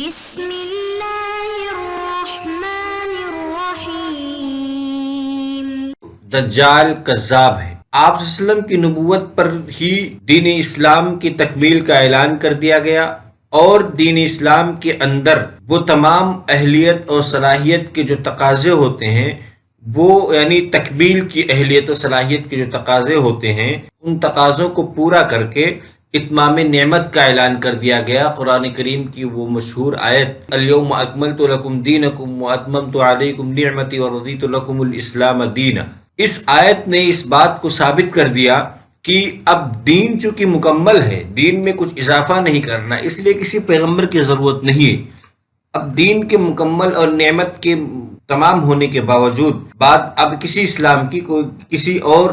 بسم اللہ الرحمن الرحیم۔ دجال کذاب ہے۔ آپ صلی اللہ علیہ وسلم کی نبوت پر ہی دین اسلام کی تکمیل کا اعلان کر دیا گیا، اور دین اسلام کے اندر وہ تمام اہلیت اور صلاحیت کے جو تقاضے ہوتے ہیں، وہ یعنی تکمیل کی اہلیت و صلاحیت کے جو تقاضے ہوتے ہیں، ان تقاضوں کو پورا کر کے اتمام نعمت کا اعلان کر دیا گیا۔ قرآن کریم کی وہ مشہور آیت الیوم اکملت لکم دینکم واتممت علیکم نعمتی ورضیت لکم الاسلام دینا، اس آیت نے اس بات کو ثابت کر دیا کہ اب دین چونکہ مکمل ہے، دین میں کچھ اضافہ نہیں کرنا، اس لیے کسی پیغمبر کی ضرورت نہیں ہے۔ اب دین کے مکمل اور نعمت کے تمام ہونے کے باوجود اب کسی اسلام کی کسی اور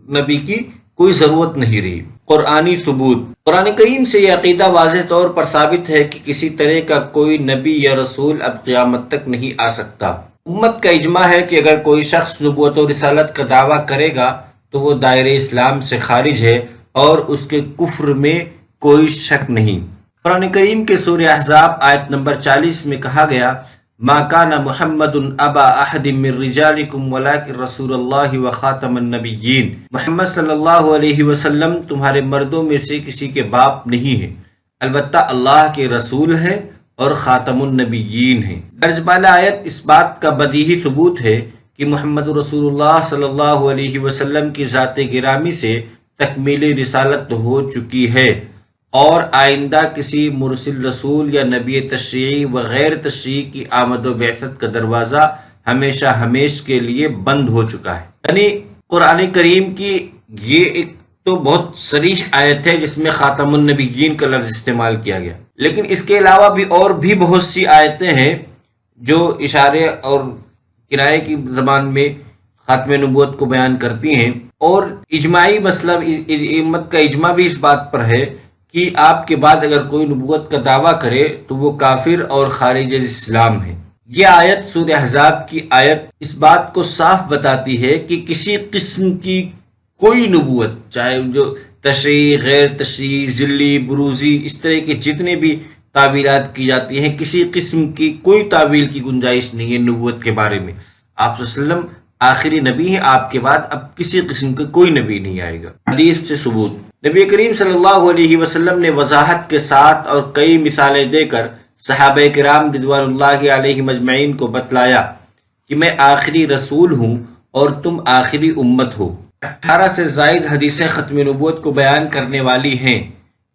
نبی کی کوئی ضرورت نہیں رہی۔ قرآنی ثبوت، قرآن کریم سے یہ عقیدہ واضح طور پر ثابت ہے کہ کسی طرح کا کوئی نبی یا رسول اب قیامت تک نہیں آ سکتا۔ امت کا اجماع ہے کہ اگر کوئی شخص نبوت و رسالت کا دعویٰ کرے گا تو وہ دائرہ اسلام سے خارج ہے اور اس کے کفر میں کوئی شک نہیں۔ قرآن کریم کے سورہ احزاب آیت نمبر 40 میں کہا گیا، ما کان محمد ابا احد من رجالکم ولکن رسول اللہ وخاتم النبیین، محمد صلی اللہ علیہ وسلم تمہارے مردوں میں سے کسی کے باپ نہیں ہے، البتہ اللہ کے رسول ہے اور خاتم النبیین ہیں۔ درج بالا آیت اس بات کا بدیہی ثبوت ہے کہ محمد رسول اللہ صلی اللہ علیہ وسلم کی ذات گرامی سے تکمیل رسالت ہو چکی ہے، اور آئندہ کسی مرسل رسول یا نبی تشریعی و غیر تشریعی کی آمد و بعثت کا دروازہ ہمیشہ ہمیش کے لیے بند ہو چکا ہے۔ یعنی قرآن کریم کی یہ ایک تو بہت صریح آیت ہے جس میں خاتم النبیین کا لفظ استعمال کیا گیا، لیکن اس کے علاوہ بھی اور بھی بہت سی آیتیں ہیں جو اشارے اور کنایے کی زبان میں خاتم نبوت کو بیان کرتی ہیں، اور اجماعی مسئلہ امت کا اجماع بھی اس بات پر ہے کہ آپ کے بعد اگر کوئی نبوت کا دعویٰ کرے تو وہ کافر اور خارج از اسلام ہے۔ یہ آیت سورہ احزاب کی آیت اس بات کو صاف بتاتی ہے کہ کسی قسم کی کوئی نبوت، چاہے جو تشریعی، غیر تشریعی، ذلی، بروزی، اس طرح کے جتنے بھی تعبیرات کی جاتی ہیں، کسی قسم کی کوئی تعبیر کی گنجائش نہیں ہے نبوت کے بارے میں۔ آپ صلی اللہ علیہ وسلم آخری نبی ہیں، آپ کے بعد اب کسی قسم کا کوئی نبی نہیں آئے گا۔ حدیث سے ثبوت، نبی کریم صلی اللہ علیہ وسلم نے وضاحت کے ساتھ اور کئی مثالیں دے کر صحابہ کرام رضوان اللہ علیہ مجمعین کو بتلایا کہ میں آخری رسول ہوں اور تم آخری امت ہو۔ 18 سے زائد حدیثیں ختم نبوت کو بیان کرنے والی ہیں،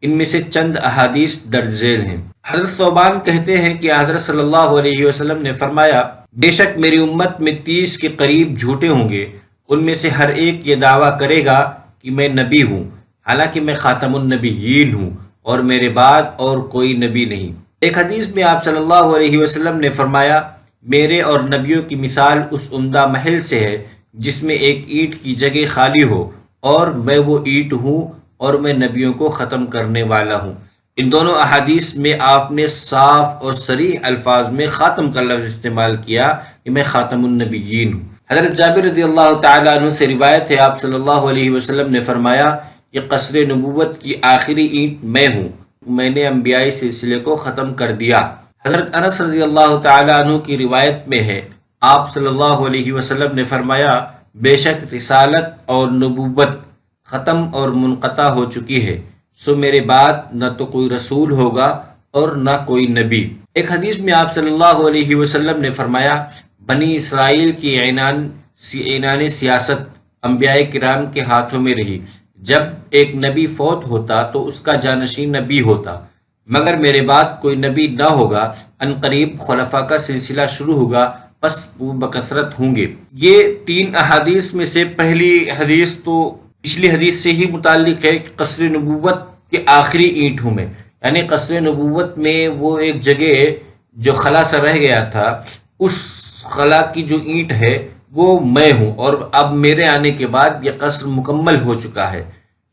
ان میں سے چند احادیث درج ذیل ہیں۔ حضرت ثوبان کہتے ہیں کہ حضرت صلی اللہ علیہ وسلم نے فرمایا، بے شک میری امت میں 30 کے قریب جھوٹے ہوں گے، ان میں سے ہر ایک یہ دعویٰ کرے گا کہ میں نبی ہوں، حالانکہ میں خاتم النبیین ہوں اور میرے بعد اور کوئی نبی نہیں۔ ایک حدیث میں آپ صلی اللہ علیہ وسلم نے فرمایا، میرے اور نبیوں کی مثال اس عمدہ محل سے ہے جس میں ایک اینٹ کی جگہ خالی ہو، اور میں وہ اینٹ ہوں اور میں نبیوں کو ختم کرنے والا ہوں۔ ان دونوں احادیث میں آپ نے صاف اور صریح الفاظ میں خاتم کا لفظ استعمال کیا کہ میں خاتم النبیین ہوں۔ حضرت جابر رضی اللہ تعالیٰ عنہ سے روایت ہے، آپ صلی اللہ علیہ وسلم نے فرمایا، یہ قصر نبوت کی آخری اینٹ میں ہوں، میں نے انبیائی سلسلے کو ختم کر دیا۔ حضرت انس رضی اللہ تعالیٰ عنہ کی روایت میں ہے، آپ صلی اللہ علیہ وسلم نے فرمایا، بے شک رسالت اور نبوت ختم اور منقطع ہو چکی ہے، سو میرے بعد نہ تو کوئی رسول ہوگا اور نہ کوئی نبی۔ ایک حدیث میں آپ صلی اللہ علیہ وسلم نے فرمایا، بنی اسرائیل کی اعنان سیاست انبیاء کرام کے ہاتھوں میں رہی، جب ایک نبی فوت ہوتا تو اس کا جانشین نبی ہوتا، مگر میرے بعد کوئی نبی نہ ہوگا، ان قریب خلفاء کا سلسلہ شروع ہوگا، پس وہ بکثرت ہوں گے۔ یہ 3 احادیث میں سے پہلی حدیث تو پچھلی حدیث سے ہی متعلق ہے کہ قصر نبوت کے آخری اینٹ ہوں میں، یعنی قصر نبوت میں وہ ایک جگہ جو خلا سا رہ گیا تھا، اس خلا کی جو اینٹ ہے وہ میں ہوں، اور اب میرے آنے کے بعد یہ قصر مکمل ہو چکا ہے۔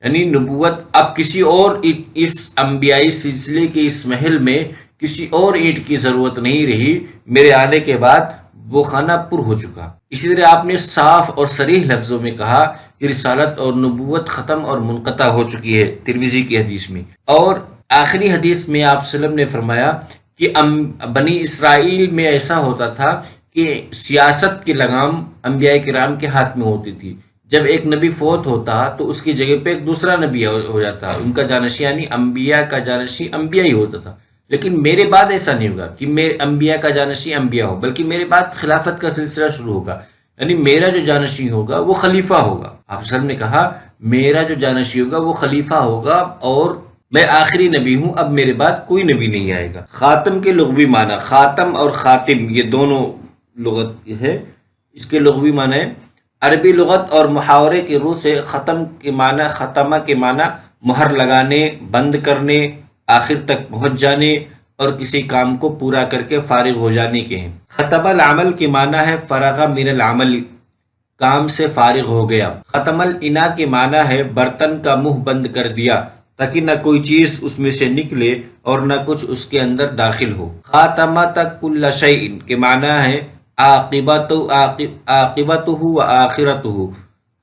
یعنی نبوت اب کسی اور اس انبیائی سلسلے کے اس محل میں کسی اور اینٹ کی ضرورت نہیں رہی، میرے آنے کے بعد وہ خانہ پر ہو چکا۔ اسی طرح آپ نے صاف اور صریح لفظوں میں کہا کہ رسالت اور نبوت ختم اور منقطع ہو چکی ہے، ترمذی کی حدیث میں۔ اور آخری حدیث میں آپ صلی اللہ علیہ وسلم نے فرمایا کہ بنی اسرائیل میں ایسا ہوتا تھا کہ سیاست کی لگام انبیاء کرام کے ہاتھ میں ہوتی تھی. جب ایک نبی فوت ہوتا تو اس کی جگہ پہ ایک دوسرا نبی ہو جاتا، ان کا جانشین یعنی انبیاء کا جانشین انبیاء ہی ہوتا تھا. لیکن میرے بعد ایسا نہیں ہوگا کہ میرے انبیاء کا جانشین انبیاء ہو، بلکہ میرے بعد خلافت کا سلسلہ شروع ہوگا، یعنی میرا جو جانشین ہوگا وہ خلیفہ ہوگا. آپ صلی اللہ علیہ وسلم نے کہا میرا جو جانشین ہوگا وہ خلیفہ ہوگا اور میں آخری نبی ہوں، اب میرے بعد کوئی نبی نہیں آئے گا. خاتم کے لغوی معنی، خاتم اور خاتم یہ دونوں لغت ہے. اس کے لغوی معنی ہے عربی لغت اور محاورے کے روح سے ختم کے معنی، ختمہ کے معنی مہر لگانے، بند کرنے، آخر تک پہنچ جانے اور کسی کام کو پورا کر کے فارغ ہو جانے کے ہیں. ختم العمل کے معنی ہے فرغ من العمل، کام سے فارغ ہو گیا. ختم الانا کے معنی ہے برتن کا منہ بند کر دیا تاکہ نہ کوئی چیز اس میں سے نکلے اور نہ کچھ اس کے اندر داخل ہو. خاتمۃ کل شیء کے معنی ہے عاقبتہ و آخرتہ،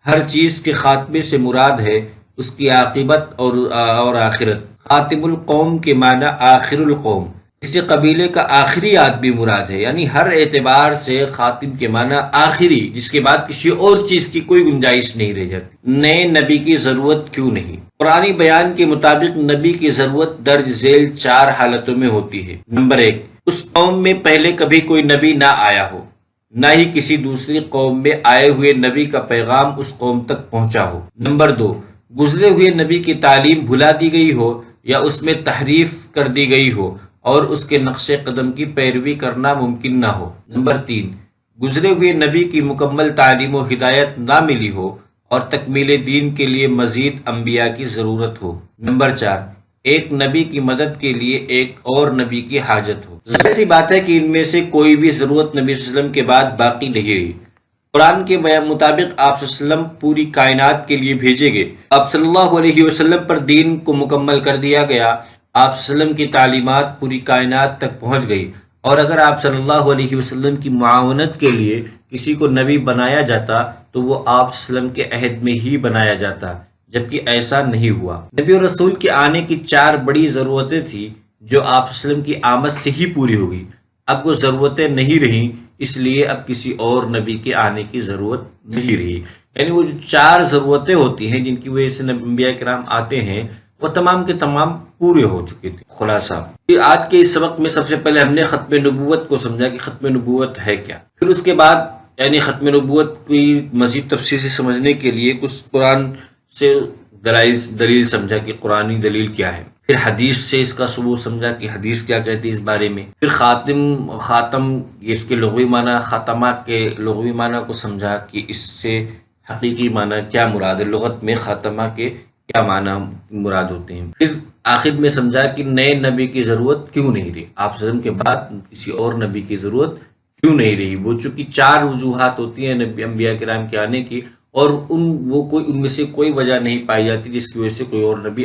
ہر چیز کے خاتمے سے مراد ہے اس کی عاقبت اور آخرت. خاتم القوم کے معنی آخر القوم، اس سے قبیلے کا آخری آدمی مراد ہے، یعنی ہر اعتبار سے خاتم کے معنی آخری، جس کے بعد کسی اور چیز کی کوئی گنجائش نہیں رہ جاتی. نئے نبی کی ضرورت کیوں نہیں؟ قرآنی بیان کے مطابق نبی کی ضرورت درج ذیل 4 حالتوں میں ہوتی ہے. نمبر 1، اس قوم میں پہلے کبھی کوئی نبی نہ آیا ہو، نہ ہی کسی دوسری قوم میں آئے ہوئے نبی کا پیغام اس قوم تک پہنچا ہو. نمبر 2، گزرے ہوئے نبی کی تعلیم بھلا دی گئی ہو یا اس میں تحریف کر دی گئی ہو اور اس کے نقش قدم کی پیروی کرنا ممکن نہ ہو. نمبر 3، گزرے ہوئے نبی کی مکمل تعلیم و ہدایت نہ ملی ہو اور تکمیل دین کے لیے مزید انبیاء کی ضرورت ہو. نمبر 4، ایک نبی کی مدد کے لیے ایک اور نبی کی حاجت ہو. ایسی بات ہے کہ ان میں سے کوئی بھی ضرورت نبی صلی اللہ علیہ وسلم کے بعد باقی نہیں رہی. قرآن کے مطابق آپ صلی اللہ علیہ وسلم پوری کائنات کے لیے بھیجے گئے. آپ صلی اللہ علیہ وسلم پر دین کو مکمل کر دیا گیا. آپ صلی اللہ علیہ وسلم کی تعلیمات پوری کائنات تک پہنچ گئی، اور اگر آپ صلی اللہ علیہ وسلم کی معاونت کے لیے کسی کو نبی بنایا جاتا تو وہ آپ صلی اللہ علیہ وسلم کے عہد میں ہی بنایا جاتا، جبکہ ایسا نہیں ہوا. نبی اور رسول کے آنے کی 4 بڑی ضرورتیں تھیں جو آپ صلی اللہ علیہ وسلم کی آمد سے ہی پوری ہوگی. اب وہ ضرورتیں نہیں رہیں، اس لیے اب کسی اور نبی کے آنے کی ضرورت نہیں رہی. یعنی وہ جو 4 ضرورتیں ہوتی ہیں جن کی وجہ سے انبیاء کرام آتے ہیں وہ تمام کے تمام پورے ہو چکے تھے. خلاصہ آج کے اس سبق میں سب سے پہلے ہم نے ختم نبوت کو سمجھا کہ ختم نبوت ہے کیا. پھر اس کے بعد یعنی ختم نبوت کی مزید تفصیل سے سمجھنے کے لیے کچھ قرآن سے دلیل سمجھا کہ قرآنی دلیل کیا ہے. پھر حدیث سے اس کا ثبوت سمجھا کہ حدیث کیا کہتی ہے اس بارے میں. پھر خاتم اس کے لغوی معنی، خاتمات کے لغوی معنی کو سمجھا کہ اس سے حقیقی معنی کیا مراد ہے، لغت میں خاتمہ کے کیا معنی مراد ہوتے ہیں. پھر آخر میں سمجھا کہ نئے نبی کی ضرورت کیوں نہیں رہی، آپ صلی اللہ علیہ وسلم کے بعد کسی اور نبی کی ضرورت کیوں نہیں رہی. وہ چونکہ 4 وجوہات ہوتی ہیں نبی انبیاء کرام کے آنے کی، اور ان میں سے کوئی وجہ نہیں پائی جاتی جس کی وجہ سے کوئی اور نبی